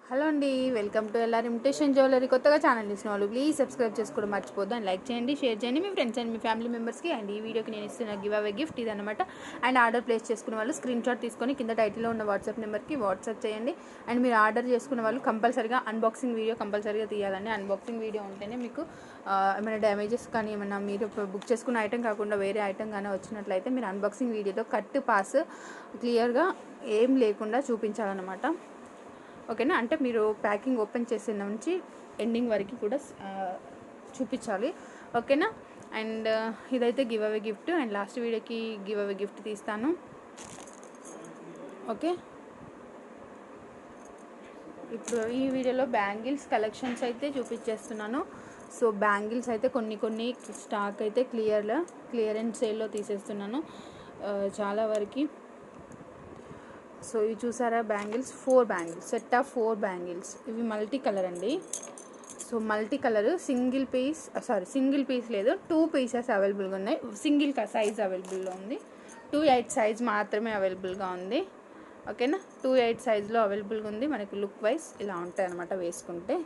Hello అండి, welcome to LR imitation jewellery. కొత్తగా channel చూసిన వాళ్ళు ప్లీజ్ సబ్స్క్రైబ్ చేసుకోవడం మర్చిపోద్దు. అండ్ లైక్ చేయండి, షేర్ చేయండి మీ ఫ్రెండ్స్ అండ్ మీ ఫ్యామిలీ మెంబర్స్కి. అండ్ ఈ వీడియోకి నేను ఇస్తున్న గివ్ అవే గిఫ్ట్ ఇదనమాట. అండ్ ఆర్డర్ ప్లేస్ చేసుకున్న వాళ్ళు స్క్రీన్ షాట్ తీసుకొని కింద టైటిల్లో ఉన్న వాట్సాప్ నెంబర్కి వాట్సాప్ చేయండి. అండ్ మీరు ఆర్డర్ చేసుకున్న వాళ్ళు కంపల్సరీగా అన్బాక్సింగ్ వీడియో కంపల్సరీగా తీయాలండి. అన్బాక్సింగ్ వీడియో ఉంటేనే మీకు ఏమైనా డ్యామేజెస్ కానీ ఏమైనా మీరు బుక్ చేసుకున్న ఐటెం కాకుండా వేరే ఐటెం కానీ వచ్చినట్లయితే మీరు అన్బాక్సింగ్ వీడియోతో కట్ పాస్ క్లియర్గా ఏం లేకుండా చూపించాలన్నమాట. ఓకేనా? అంటే మీరు ప్యాకింగ్ ఓపెన్ చేసిన నుంచి ఎండింగ్ వరకు కూడా చూపించాలి. ఓకేనా? అండ్ ఇదైతే give away gift. And last వీడియోకి గివ్ అవే గిఫ్ట్ తీస్తాను. ఓకే, ఇప్పుడు ఈ వీడియోలో బ్యాంగిల్స్ కలెక్షన్స్ అయితే చూపించేస్తున్నాను. సో బ్యాంగిల్స్ అయితే కొన్ని స్టాక్ అయితే క్లియరెన్స్ సేల్లో తీసేస్తున్నాను చాలా వరకు. సో ఇవి చూసారా bangles, 4 bangles, set of 4 bangles. ఇవి మల్టీ కలర్ అండి. So multi colour single piece లేదు, 2 పీసెస్ అవైలబుల్గా ఉన్నాయి. సింగిల్ సైజ్ అవైలబుల్లో ఉంది. 2/8 సైజ్ మాత్రమే అవైలబుల్గా ఉంది. ఓకేనా? 2/8 సైజ్లో అవైలబుల్గా ఉంది. మనకి లుక్ వైజ్ ఇలా ఉంటాయి అన్నమాట వేసుకుంటే.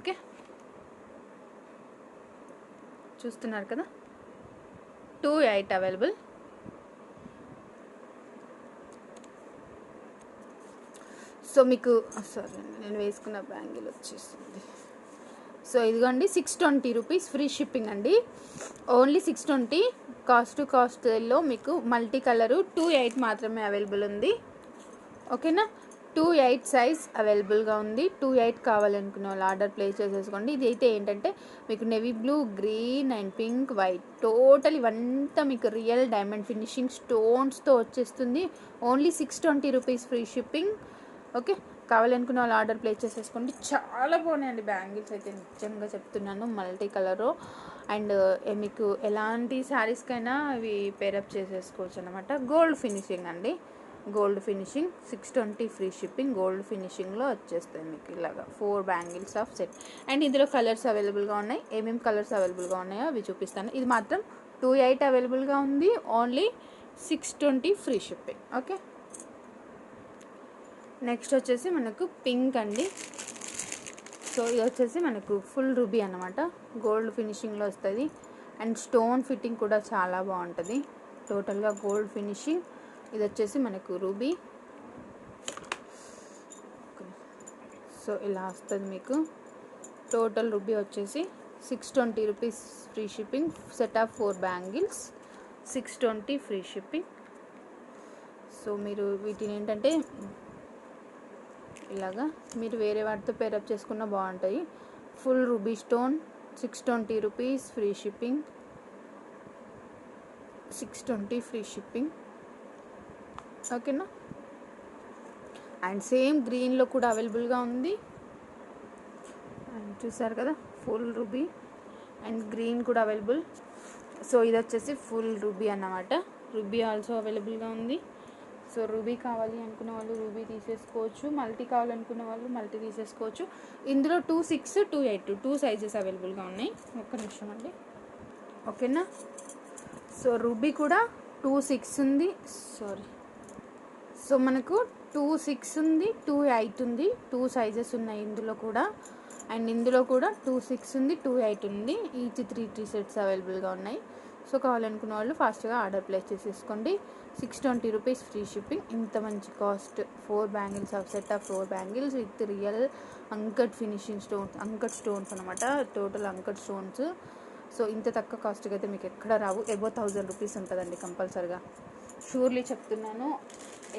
ఓకే, చూస్తున్నారు కదా, 2/8 అవైలబుల్. సో మీకు నేను వేసుకున్న బ్యాంగిల్ వచ్చేసింది. సో ఇదిగోండి, 620 రూపీస్ ఫ్రీ షిప్పింగ్ అండి. ఓన్లీ 620. కాస్ట్లో మీకు మల్టీ కలరు 2/8 మాత్రమే అవైలబుల్ ఉంది. ఓకేనా? 2/8 సైజ్ అవైలబుల్గా ఉంది. 2/8 కావాలనుకున్న వాళ్ళు ఆర్డర్ ప్లేస్ చేసేసుకోండి. ఇది అయితే ఏంటంటే మీకు navy blue, green and pink, white total ఇవంతా మీకు రియల్ డైమండ్ ఫినిషింగ్ స్టోన్స్తో వచ్చేస్తుంది. Only 620 rupees free shipping. Okay, కావాలనుకున్న వాళ్ళు ఆర్డర్ ప్లేస్ చేసేసుకోండి. చాలా బాగున్నాయండి బ్యాంగిల్స్ అయితే, నిజంగా చెప్తున్నాను. మల్టీ కలరు అండ్ మీకు ఎలాంటి శారీస్కైనా అవి పేరప్ చేసేసుకోవచ్చు అనమాట. గోల్డ్ ఫినిషింగ్ అండి, gold finishing. 620 free shipping. Gold ఫినిషింగ్లో వచ్చేస్తాయి మీకు ఇలాగా 4 బ్యాంగిల్స్ ఆఫ్ సెట్. అండ్ ఇందులో కలర్స్ అవైలబుల్గా ఉన్నాయి. ఏమేమి కలర్స్ అవైలబుల్గా ఉన్నాయో అవి చూపిస్తాను. ఇది మాత్రం 2/8 అవైలబుల్గా ఉంది. Only 620 free shipping. Okay, next వచ్చేసి మనకు పింక్ అండి. సో ఇది వచ్చేసి మనకు ఫుల్ రూబీ అనమాట. గోల్డ్ ఫినిషింగ్లో వస్తుంది. అండ్ స్టోన్ ఫిట్టింగ్ కూడా చాలా బాగుంటుంది. టోటల్గా గోల్డ్ ఫినిషింగ్. ఇది వచ్చేసి మనకు రూబీ. సో ఇలా వస్తుంది మీకు. టోటల్ రూబీ వచ్చేసి 620 rupees free shipping. Set of 4 bangles, 620 free shipping. So మీరు వీటిని ఏంటంటే ఇలాగా మీరు వేరే వాటితో పేరప్ చేసుకున్న బాగుంటాయి. Full ruby stone, 620 rupees free shipping. 620 free shipping. ఓకేనా? అండ్ సేమ్ గ్రీన్లో కూడా అవైలబుల్గా ఉంది. అండ్ చూసారు కదా, ఫుల్ రూబీ అండ్ గ్రీన్ కూడా అవైలబుల్. సో ఇది వచ్చేసి ఫుల్ రూబీ అన్నమాట. రూబీ ఆల్సో అవైలబుల్గా ఉంది. సో రూబీ కావాలి అనుకున్న వాళ్ళు రూబీ తీసేసుకోవచ్చు. మల్టీ కావాలనుకున్న వాళ్ళు మల్టీ తీసేసుకోవచ్చు. ఇందులో 2/6, 2/8 2 సైజెస్ అవైలబుల్గా ఉన్నాయి. ఒక్క నిమిషం అండి. ఓకేనా? సో రూబీ కూడా 2/6 ఉంది. సో మనకు 2/6 ఉంది, 2/8 ఉంది. 2 సైజెస్ ఉన్నాయి ఇందులో కూడా. అండ్ ఇందులో కూడా 2/6 ఉంది, 2/8 ఉంది. ఈచ్ 3 సెట్స్ అవైలబుల్గా ఉన్నాయి. సో కావాలనుకున్న వాళ్ళు ఫాస్ట్గా ఆర్డర్ ప్లేస్ చేసేసుకోండి. 620 రూపీస్ ఫ్రీ షిప్పింగ్. ఇంత మంచి cost. 4 bangles of set of 4 bangles with real uncut finishing stones, uncut stones అనమాట. Total uncut stones. సో ఇంత తక్కువ కాస్ట్కి అయితే మీకు ఎక్కడ రావు. ఎబో 1000 రూపీస్ ఉంటుందండి కంపల్సరిగా. షూర్లీ చెప్తున్నాను,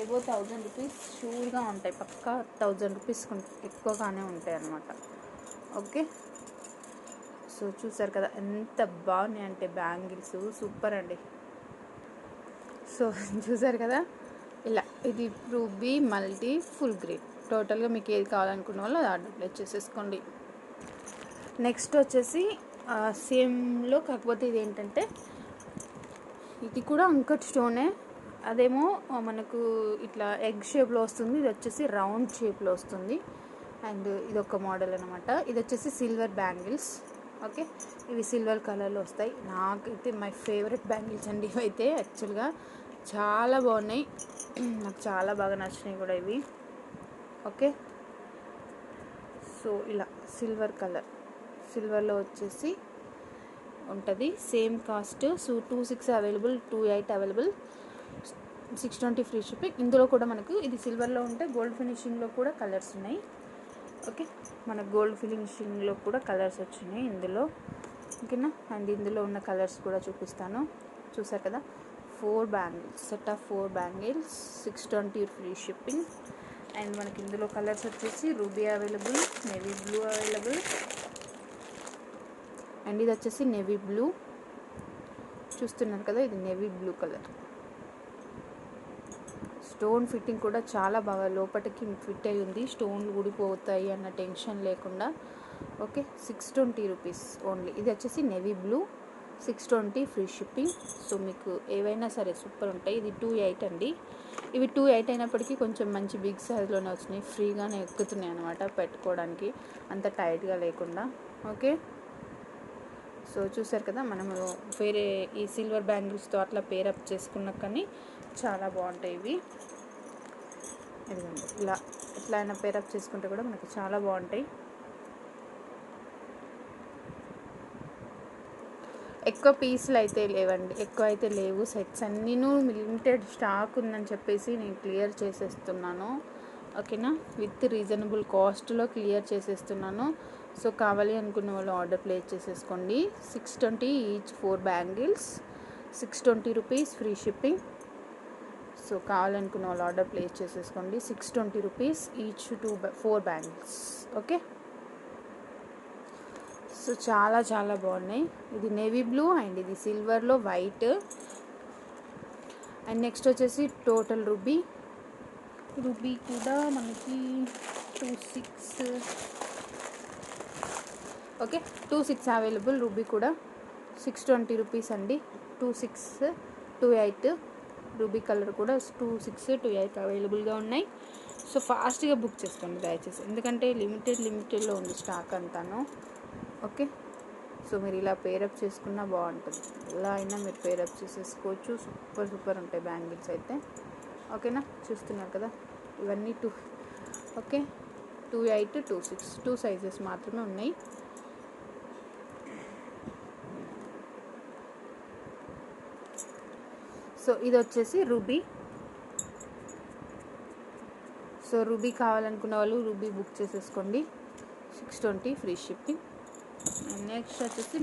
ఎబో 1000 రూపీస్ షూర్గా ఉంటాయి. పక్కా 1000 రూపీస్ ఎక్కువగానే ఉంటాయి అన్నమాట. ఓకే, సో చూసారు కదా ఎంత బాగున్నాయి అంటే బ్యాంగిల్స్, సూపర్ అండి. సో చూసారు కదా, ఇలా ఇది రూబీ, మల్టీ, ఫుల్ గ్రీన్. టోటల్గా మీకు ఏది కావాలనుకున్న వాళ్ళు అది ఆర్డర్ ప్లేస్ చేసేసుకోండి. నెక్స్ట్ వచ్చేసి సేమ్లో, కాకపోతే ఇది ఏంటంటే ఇది కూడా అంకట్ స్టోనే. అదేమో మనకు ఇట్లా ఎగ్ షేప్లో వస్తుంది. ఇది వచ్చేసి రౌండ్ షేప్లో వస్తుంది. అండ్ ఇది ఒక మోడల్ అనమాట. ఇది వచ్చేసి సిల్వర్ బ్యాంగిల్స్. ఓకే, ఇవి సిల్వర్ కలర్లో వస్తాయి. నాకైతే మై ఫేవరెట్ బ్యాంగిల్స్ అండి ఇవైతే. యాక్చువల్గా చాలా బాగున్నాయి, నాకు చాలా బాగా నచ్చినాయి కూడా ఇవి. ఓకే, సో ఇలా సిల్వర్ కలర్, సిల్వర్లో వచ్చేసి ఉంటుంది. Same cost. So 26 available, 28 available, 620 free shipping. ఇందులో కూడా మనకు ఇది సిల్వర్లో ఉంటే గోల్డ్ ఫినిషింగ్లో కూడా కలర్స్ ఉన్నాయి. ఓకే, మన గోల్డ్ ఫినిషింగ్లో కూడా కలర్స్ వచ్చినాయి ఇందులో. ఓకేనా, అండ్ ఇందులో ఉన్న కలర్స్ కూడా చూపిస్తాను. చూసారు కదా, 4 bangles, set of 4 bangles, 620 free shipping. And మనకి ఇందులో కలర్స్ వచ్చేసి ruby available, navy blue available, and ఇది వచ్చేసి నేవీ బ్లూ. చూస్తున్నారు కదా, ఇది navy blue colour. Stone fitting కూడా చాలా బాగా లోపలికి ఫిట్ అయి ఉంది, స్టోన్లు ఊడిపోతాయి అన్న టెన్షన్ లేకుండా. Okay, 620 rupees only. ఇది వచ్చేసి navy blue, 620 free shipping. So మీకు ఏవైనా సరే సూపర్ ఉంటాయి. ఇది 28 అండి. ఇవి 28 అయినప్పటికీ కొంచెం మంచి బిగ్ సైజ్లోనే వచ్చినాయి, ఫ్రీగానే ఎక్కుతున్నాయి అనమాట పెట్టుకోవడానికి, అంత టైట్గా లేకుండా. ఓకే, సో చూసారు కదా, మనము వేరే ఈ సిల్వర్ బ్యాంగిల్స్తో అట్లా పేరప్ చేసుకున్నా కానీ చాలా బాగుంటాయి ఇవి. ఇదిగోండి, ఇలా ఎట్లా అయినా పేరప్ చేసుకుంటే కూడా మనకి చాలా బాగుంటాయి. ఎక్కువ పీసులు అయితే లేవండి, ఎక్కువ అయితే లేవు. సెట్స్ అన్నీను లిమిటెడ్ స్టాక్ ఉందని చెప్పేసి నేను క్లియర్ చేసేస్తున్నాను. ఓకేనా, విత్ రీజనబుల్ కాస్ట్లో క్లియర్ చేసేస్తున్నాను. సో కావాలి అనుకున్న వాళ్ళు ఆర్డర్ ప్లేస్ చేసేసుకోండి. 620 each 4 bangles, 620 rupees free shipping. So కావాలనుకున్న వాళ్ళు ఆర్డర్ ప్లేస్ చేసేసుకోండి. 620 rupees each 4 bangles. Okay, so చాలా చాలా బాగున్నాయి. ఇది నేవీ బ్లూ అండ్ ఇది సిల్వర్లో వైట్. అండ్ నెక్స్ట్ వచ్చేసి టోటల్ రూబీ. రూబీ కూడా మనకి 26, ఓకే 26 అవైలబుల్. రూబీ కూడా 620 రూపీస్ అండి. 26, 28 రూబీ కలర్ కూడా 26, 28 అవైలబుల్గా ఉన్నాయి. సో ఫాస్ట్గా బుక్ చేసుకోండి దయచేసి, ఎందుకంటే లిమిటెడ్లో ఉంది స్టాక్ అంతాను. ఓకే, సో మీరు ఇలా పేరప్ చేసుకున్నా బాగుంటుంది, ఇలా అయినా మీరు పేరప్ చేసేసుకోవచ్చు. సూపర్ ఉంటాయి బ్యాంగిల్స్ అయితే. ఓకేనా, చూస్తున్నారు కదా, ఇవన్నీ 2, ఓకే 28, 26 2 సైజెస్ మాత్రమే ఉన్నాయి. సో ఇది వచ్చేసి రూబీ. సో రూబీ కావాలనుకున్న వాళ్ళు రూబీ బుక్ చేసేసుకోండి, 620 ఫ్రీ షిప్పింగ్. నెక్స్ట్ వచ్చేసి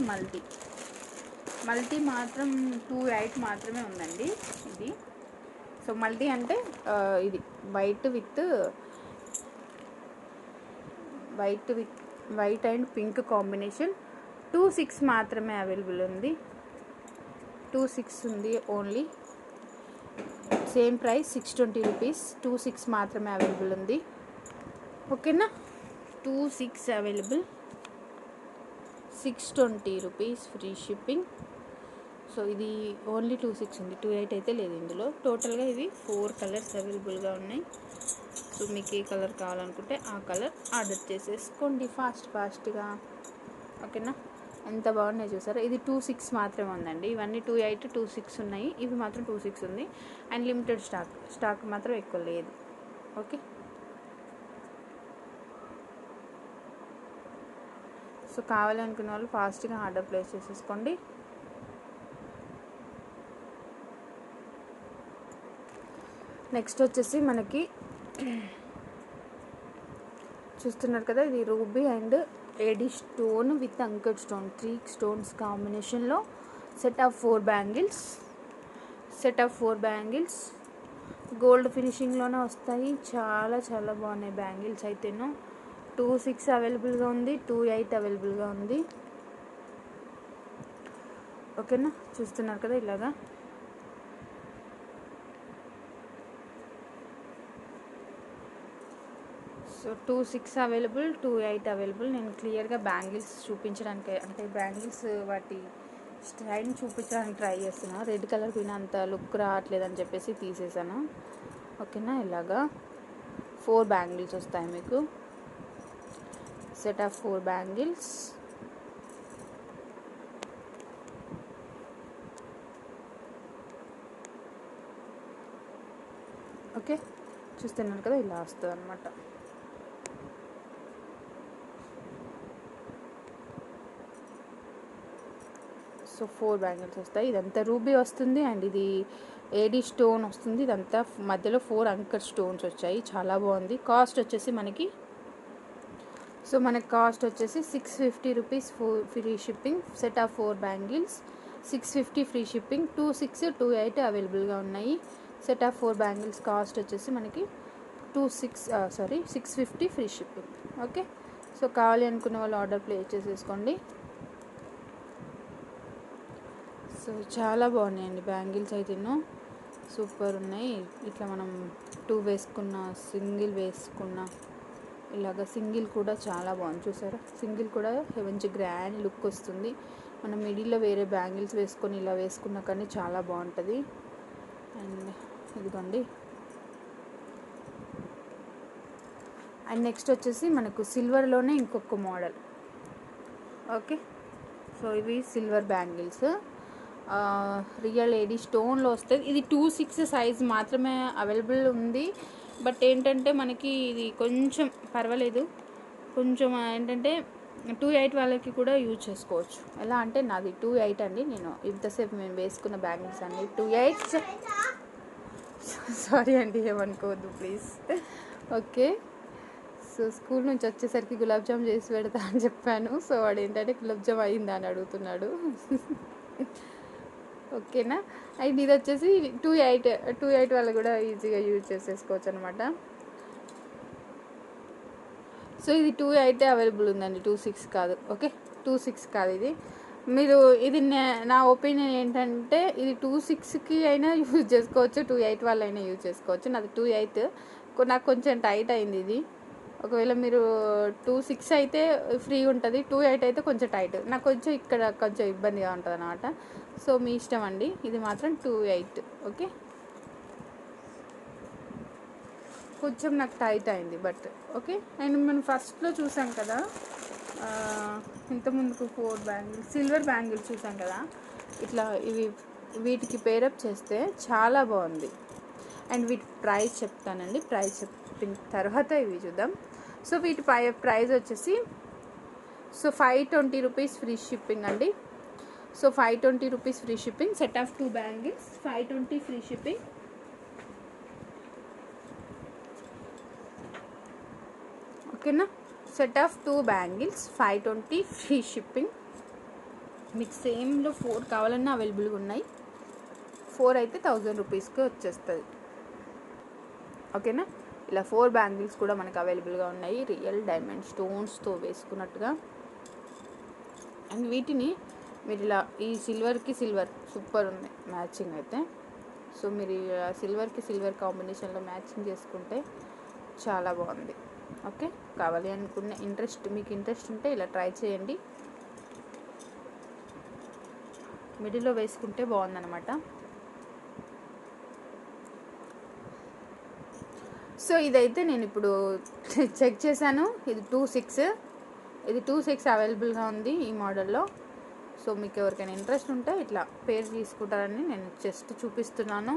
మల్టీ మాత్రం 28 మాత్రమే ఉందండి ఇది. సో మల్టీ అంటే ఇది వైట్ అండ్ పింక్ కాంబినేషన్. 26 మాత్రమే అవైలబుల్ ఉంది, 26 ఉంది ఓన్లీ. సేమ్ ప్రైస్ 620 రూపీస్, 26 మాత్రమే అవైలబుల్ ఉంది. ఓకేనా, 26 available, 620 rupees free shipping. So ఇది ఓన్లీ 26 ఉంది, 28 అయితే లేదు ఇందులో. టోటల్గా ఇవి 4 కలర్స్ అవైలబుల్గా ఉన్నాయి. సో మీకు ఏ కలర్ కావాలనుకుంటే ఆ కలర్ ఆర్డర్ చేసేసుకోండి ఫాస్ట్గా. ఓకేనా, ఎంత బాగున్నాయి చూసారా. ఇది 26 మాత్రమే ఉందండి, ఇవన్నీ 28, 26 ఉన్నాయి, ఇవి మాత్రం 26 ఉంది. అండ్ లిమిటెడ్ స్టాక్ మాత్రం ఎక్కువ లేదు. ఓకే, సో కావాలనుకున్న వాళ్ళు ఫాస్ట్గా ఆర్డర్ ప్లేస్ చేసేసుకోండి. నెక్స్ట్ వచ్చేసి మనకి చూస్తున్నారు కదా, ఇది ruby and AD stone with uncut stone, 3 stones కాంబినేషన్లో సెట్ ఆఫ్ 4 బ్యాంగిల్స్. గోల్డ్ ఫినిషింగ్లోనే వస్తాయి, చాలా చాలా బాగున్నాయి బ్యాంగిల్స్ అయితేను. 26 అవైలబుల్గా ఉంది, 28 అవైలబుల్గా ఉంది. ఓకేనా, చూస్తున్నారు కదా ఇలాగా. So 26 available, 28 available. నేను క్లియర్గా బ్యాంగిల్స్ చూపించడానికి, అంటే బ్యాంగిల్స్ వాటి స్టైల్ చూపించడానికి ట్రై చేస్తున్నా. రెడ్ కలర్ పైన అంత లుక్ రావట్లేదని చెప్పేసి తీసేసాను. ఓకేనా, ఇలాగా 4 బ్యాంగిల్స్ వస్తాయి మీకు, సెట్ ఆఫ్ 4 బ్యాంగిల్స్. ఓకే, చూస్తున్నారు కదా ఇలా వస్తుంది అనమాట. సో 4 బ్యాంగిల్స్ వస్తాయి. ఇదంతా రూబీ వస్తుంది అండ్ ఇది ఏడీ స్టోన్ వస్తుంది. ఇదంతా మధ్యలో 4 అంకర్ స్టోన్స్ వచ్చాయి. చాలా బాగుంది. కాస్ట్ వచ్చేసి మనకి కాస్ట్ వచ్చేసి 650 rupees free shipping. Set of 4 bangles 650 free shipping. 26, 28 అవైలబుల్గా ఉన్నాయి. సెట్ ఆఫ్ 4 బ్యాంగిల్స్ కాస్ట్ వచ్చేసి మనకి 650 ఫ్రీ షిప్పింగ్. ఓకే, సో కావాలి అనుకున్న వాళ్ళు ఆర్డర్ ప్లేస్ చేసేసుకోండి. సో చాలా బాగున్నాయండి బ్యాంగిల్స్ అయితే సూపర్ ఉన్నాయి. ఇట్లా మనం 2 వేసుకున్న, సింగిల్ వేసుకున్న, ఇలాగ సింగిల్ కూడా చాలా బాగుంది. చూసారా, సింగిల్ కూడా మంచి గ్రాండ్ లుక్ వస్తుంది. మనం మిడిల్లో వేరే బ్యాంగిల్స్ వేసుకొని ఇలా వేసుకున్నా కానీ చాలా బాగుంటుంది. అండ్ ఇదిగోండి. అండ్ నెక్స్ట్ వచ్చేసి మనకు సిల్వర్లోనే ఇంకొక మోడల్. ఓకే, సో ఇవి సిల్వర్ బ్యాంగిల్స్ రియల్ ఏడీ స్టోన్లో వస్తుంది. ఇది 2.6 సైజ్ మాత్రమే అవైలబుల్ ఉంది. బట్ ఏంటంటే మనకి ఇది కొంచెం పర్వాలేదు. కొంచెం ఏంటంటే 2.8 వాళ్ళకి కూడా యూజ్ చేసుకోవచ్చు. ఎలా అంటే నాది 2.8 అండి. నేను ఇంతసేపు మేము వేసుకున్న బ్యాంగిల్స్ అన్ని 2.8. సారీ అండి, ఏమనుకోవద్దు ప్లీజ్. ఓకే, సో స్కూల్ నుంచి వచ్చేసరికి గులాబ్ జామ్ చేసి పెడతా అని చెప్పాను. సో వాడు ఏంటంటే గులాబ్ జామ్ అయిందా అని అడుగుతున్నాడు. ఓకేనా. అండ్ ఇది వచ్చేసి 2.8 వాళ్ళు కూడా ఈజీగా యూజ్ చేసేసుకోవచ్చు అనమాట. సో ఇది 2.8 అవైలబుల్ ఉందండి, 2.6 కాదు. ఓకే, 2.6 కాదు ఇది. మీరు ఇది నా ఒపీనియన్ ఏంటంటే ఇది 2.6కి అయినా యూజ్ చేసుకోవచ్చు, 2.8 వాళ్ళైనా యూజ్ చేసుకోవచ్చు. నాది 2.8, నాకు కొంచెం టైట్ అయింది ఇది. ఒకవేళ మీరు 2.6 అయితే ఫ్రీ ఉంటుంది, 2.8 అయితే కొంచెం టైట్. నాకు కొంచెం ఇక్కడ కొంచెం ఇబ్బందిగా ఉంటుంది అన్నమాట. సో మీ ఇష్టం అండి. ఇది మాత్రం 2.8. ఓకే, కొంచెం నాకు టైట్ అయింది బట్ ఓకే. అండ్ మనం ఫస్ట్లో చూసాం కదా, ఇంతకుముందుకు 4 బ్యాంగిల్స్ సిల్వర్ బ్యాంగిల్స్ చూసాం కదా, ఇట్లా వీటికి పేరప్ చేస్తే చాలా బాగుంది. అండ్ వీటి ప్రైస్ చెప్తానండి. ప్రైస్ చెప్పిన తర్వాత ఇవి చూద్దాం. సో వీటి ప్రైస్ వచ్చేసి 520 రూపీస్ ఫ్రీ షిప్పింగ్ అండి. So 520 rupees free shipping. Set of 2 bangles 520 free shipping. ఓకేనా, set of 2 bangles 520 free shipping. మీకు సేమ్లో 4 కావాలన్నా అవైలబుల్గా ఉన్నాయి. 4 అయితే 1000 రూపీస్కి వచ్చేస్తుంది. ఓకేనా, ఇలా 4 బ్యాంగిల్స్ కూడా మనకు అవైలబుల్గా ఉన్నాయి, రియల్ డైమండ్ స్టోన్స్తో వేసుకున్నట్టుగా. అండ్ వీటిని మీరు ఇలా ఈ సిల్వర్కి సిల్వర్ సూపర్ ఉంది మ్యాచింగ్ అయితే. సో మీరు సిల్వర్కి సిల్వర్ కాంబినేషన్లో మ్యాచింగ్ చేసుకుంటే చాలా బాగుంది. ఓకే, కావాలి అనుకున్న మీకు ఇంట్రెస్ట్ ఉంటే ఇలా ట్రై చేయండి. మిడిల్లో వేసుకుంటే బాగుందన్నమాట. సో ఇదైతే నేను ఇప్పుడు చెక్ చేశాను. ఇది 2.6 అవైలబుల్గా ఉంది ఈ మోడల్లో. సో మీకు ఎవరికైనా ఇంట్రెస్ట్ ఉంటే ఇట్లా పేరు తీసుకుంటారని నేను జస్ట్ చూపిస్తున్నాను.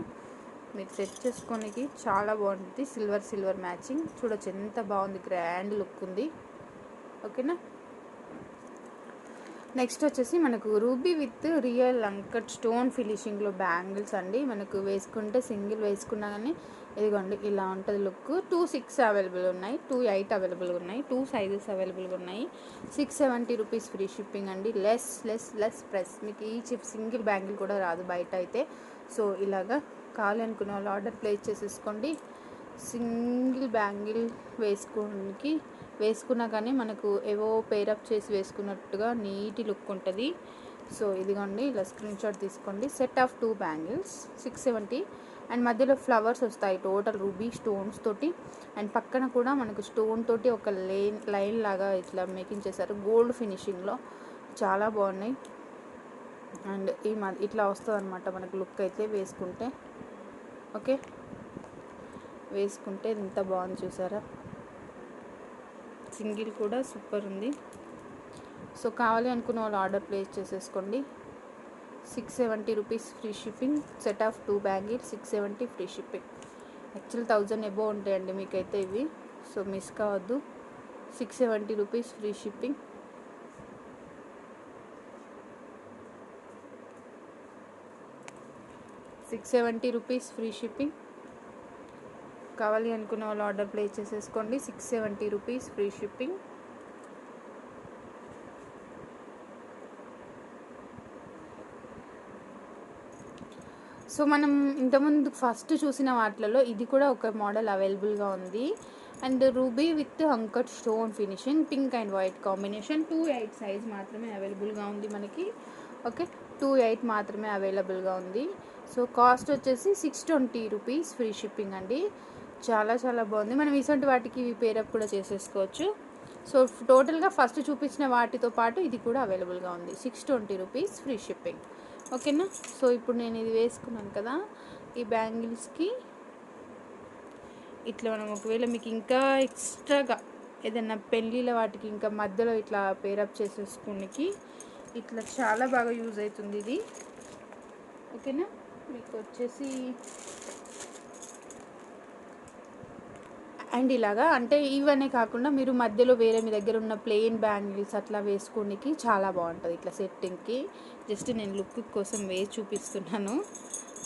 మీకు సెట్ చేసుకోనికి చాలా బాగుంటుంది. సిల్వర్ మ్యాచింగ్ చూడొచ్చు ఎంత బాగుంది, గ్రాండ్ లుక్ ఉంది. ఓకేనా. నెక్స్ట్ వచ్చేసి మనకు ruby with real uncut stone ఫినిషింగ్లో బ్యాంగిల్స్ అండి. మనకు వేసుకుంటే సింగిల్ వేసుకున్నా కానీ ఇదిగోండి ఇలా ఉంటుంది లుక్. 2.6 అవైలబుల్ ఉన్నాయి, 2.8 అవైలబుల్గా ఉన్నాయి, 2 సైజెస్ అవైలబుల్గా ఉన్నాయి. 670 రూపీస్ ఫ్రీ షిప్పింగ్ అండి. Less price. మీకు ఈ సింగిల్ బ్యాంగిల్ కూడా రాదు బయట అయితే. సో ఇలాగా కావాలి అనుకున్న వాళ్ళు ఆర్డర్ ప్లేస్ చేసేసుకోండి. సింగిల్ బ్యాంగిల్ వేసుకున్నా కానీ మనకు ఏవో పేరప్ చేసి వేసుకున్నట్టుగా నీటి లుక్ ఉంటుంది. సో ఇదిగోండి ఇలా స్క్రీన్ షాట్ తీసుకోండి. Set of 2 bangles 670. అండ్ మధ్యలో ఫ్లవర్స్ వస్తాయి టోటల్ రూబీ స్టోన్స్ తోటి. అండ్ పక్కన కూడా మనకు స్టోన్ తోటి ఒక లైన్ లాగా ఇట్లా మేకింగ్ చేశారు గోల్డ్ ఫినిషింగ్లో. చాలా బాగున్నాయి. అండ్ ఇట్లా వస్తుంది అనమాట మనకు లుక్ అయితే వేసుకుంటే. ఓకే, వేసుకుంటే ఎంత బాగుంది చూసారా. సింగిల్ కూడా సూపర్ ఉంది. సో కావాలి అనుకున్న వాళ్ళు ఆర్డర్ ప్లేస్ చేసేసుకోండి. 670 rupees free shipping. Set of 2 bangles 670 free shipping. Actual 1000 above ఉంటాయండి మీకైతే ఇవి. సో మిస్ కావద్దు. 670 rupees free shipping. 670 rupees free shipping. కావాలి అనుకున్న వాళ్ళు ఆర్డర్ ప్లేస్ చేసేసుకోండి. 670 రూపీస్ ఫ్రీ షిప్పింగ్. సో మనం ఇంతకుముందు ఫస్ట్ చూసిన వాటిలలో ఇది కూడా ఒక మోడల్ అవైలబుల్గా ఉంది. And ruby with uncut stone finishing, pink and white combination. 2/8 size మాత్రమే అవైలబుల్గా ఉంది మనకి. ఓకే, 2/8 మాత్రమే అవైలబుల్గా ఉంది. సో కాస్ట్ వచ్చేసి 620 రూపీస్ ఫ్రీ షిప్పింగ్ అండి. చాలా చాలా బాగుంది. మనం ఇటువంటి వాటికి పేరప్ కూడా చేసేసుకోవచ్చు. సో టోటల్గా ఫస్ట్ చూపించిన వాటితో పాటు ఇది కూడా అవైలబుల్గా ఉంది. 620 రూపీస్ ఫ్రీ షిప్పింగ్. ఓకేనా. సో ఇప్పుడు నేను ఇది వేసుకున్నాను కదా, ఈ బ్యాంగిల్స్కి ఇట్లా మనం ఒకవేళ మీకు ఇంకా ఎక్స్ట్రాగా ఏదైనా పెళ్ళిళ్ళ వాటికి ఇంకా మధ్యలో ఇట్లా పేరప్ చేసేసుకోనికి ఇట్లా చాలా బాగా యూజ్ అవుతుంది ఇది. ఓకేనా. మీకు వచ్చేసి అండ్ ఇలాగా అంటే ఇవన్నీ కాకుండా మీరు మధ్యలో వేరే మీ దగ్గర ఉన్న ప్లెయిన్ బ్యాంగిల్స్ అట్లా వేసుకోనికి చాలా బాగుంటుంది ఇట్లా సెట్టింగ్కి. జస్ట్ నేను లుక్ కోసం వేసి చూపిస్తున్నాను.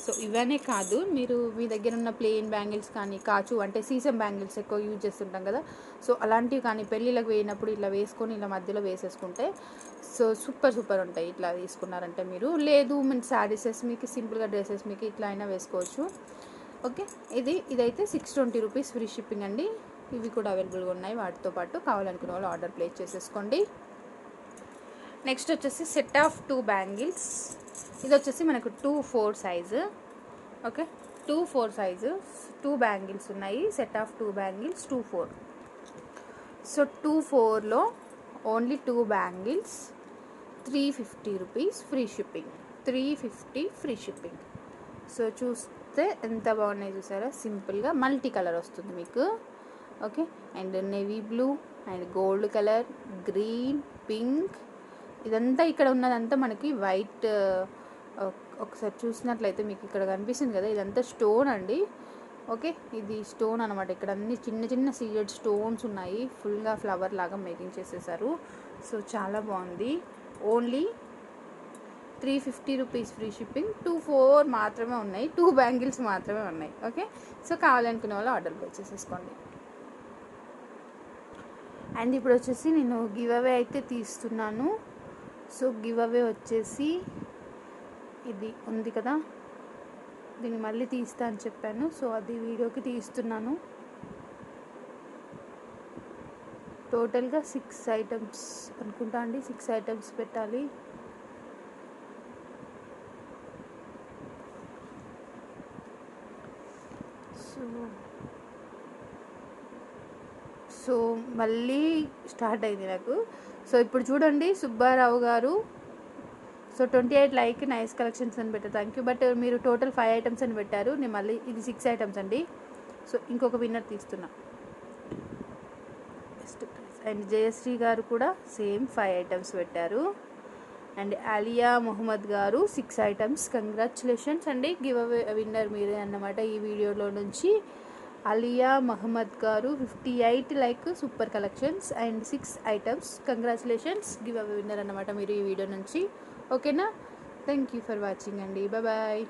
సో ఇవన్నీ కాదు, మీరు మీ దగ్గర ఉన్న ప్లెయిన్ బ్యాంగిల్స్ కానీ కాచు అంటే సీసం బ్యాంగిల్స్ ఎక్కువ యూజ్ చేస్తుంటాం కదా, సో అలాంటివి కానీ పెళ్ళిళ్ళకి వేయినప్పుడు ఇలా వేసుకొని ఇలా మధ్యలో వేసేసుకుంటే సో సూపర్ ఉంటాయి. ఇట్లా తీసుకున్నారంటే మీరు, లేదు మన శారీసెస్ మీకు సింపుల్గా డ్రెస్సెస్ మీకు ఇట్లా అయినా వేసుకోవచ్చు. ఓకే, ఇదైతే 620 రూపీస్ ఫ్రీ షిప్పింగ్ అండి. ఇవి కూడా అవైలబుల్గా ఉన్నాయి వాటితో పాటు. కావాలనుకున్న వాళ్ళు ఆర్డర్ ప్లేస్ చేసేసుకోండి. నెక్స్ట్ వచ్చేసి సెట్ ఆఫ్ 2 బ్యాంగిల్స్. ఇది వచ్చేసి మనకు 2/4 సైజు. ఓకే, 2/4 సైజు 2 బ్యాంగిల్స్ ఉన్నాయి. Set of 2 bangles 2/4. సో 2/4లో only 2 bangles 350 rupees free shipping. 350 free shipping. So చూస్తే ఎంత బాగున్నాయి చూసారా, సింపుల్గా మల్టీ కలర్ వస్తుంది మీకు. Okay, and navy blue and gold colour, green, pink, ఇదంతా ఇక్కడ ఉన్నదంతా మనకి వైట్. ఒకసారి చూసినట్లయితే మీకు ఇక్కడ కనిపిస్తుంది కదా, ఇదంతా స్టోన్ అండి. ఓకే, ఇది స్టోన్ అనమాట. ఇక్కడ అన్ని చిన్న సీడెడ్ స్టోన్స్ ఉన్నాయి. ఫుల్గా ఫ్లవర్ లాగా మేకింగ్ చేసేసారు. సో చాలా బాగుంది. Only 350 rupees free shipping. 2/4 మాత్రమే ఉన్నాయి, 2 బ్యాంగిల్స్ మాత్రమే ఉన్నాయి. ఓకే, సో కావాలనుకునే వాళ్ళు ఆర్డర్ ప్లేస్ చేసేసుకోండి. అండ్ ఇప్పుడు వచ్చేసి నేను గివ్ అవే అయితే తీస్తున్నాను. సో గివ్ అవే వచ్చేసి ఇది ఉంది కదా, దీన్ని మళ్ళీ తీస్తా అని చెప్పాను. సో అది వీడియోకి తీస్తున్నాను. టోటల్గా 6 ఐటమ్స్ అనుకుంటా అండి, 6 ఐటమ్స్ పెట్టాలి. సో మళ్ళీ స్టార్ట్ అయింది నాకు. సో ఇప్పుడు చూడండి, సుబ్బారావు గారు సో 28 లైక్ నైస్ కలెక్షన్స్ అని పెట్టారు, థ్యాంక్ యూ. బట్ మీరు టోటల్ 5 ఐటమ్స్ అని పెట్టారు, నేను మళ్ళీ ఇది 6 ఐటమ్స్ అండి. సో ఇంకొక విన్నర్ తీస్తున్నా. అండ్ జయశ్రీ గారు కూడా సేమ్ 5 ఐటమ్స్ పెట్టారు. అండ్ ఆలియా మొహమ్మద్ గారు 6 ఐటమ్స్. కంగ్రాచులేషన్స్ అండి, గివ్ అవే విన్నర్ మీరే అన్నమాట ఈ వీడియోలో నుంచి. అలియా మహమ్మద్ గారు 58 like, super collections and 6 items. Congratulations, give away winner అన్నమాట మీరు ఈ వీడియో నుంచి. ఓకేనా. థ్యాంక్ యూ ఫర్ వాచింగ్ అండి, బాయ్.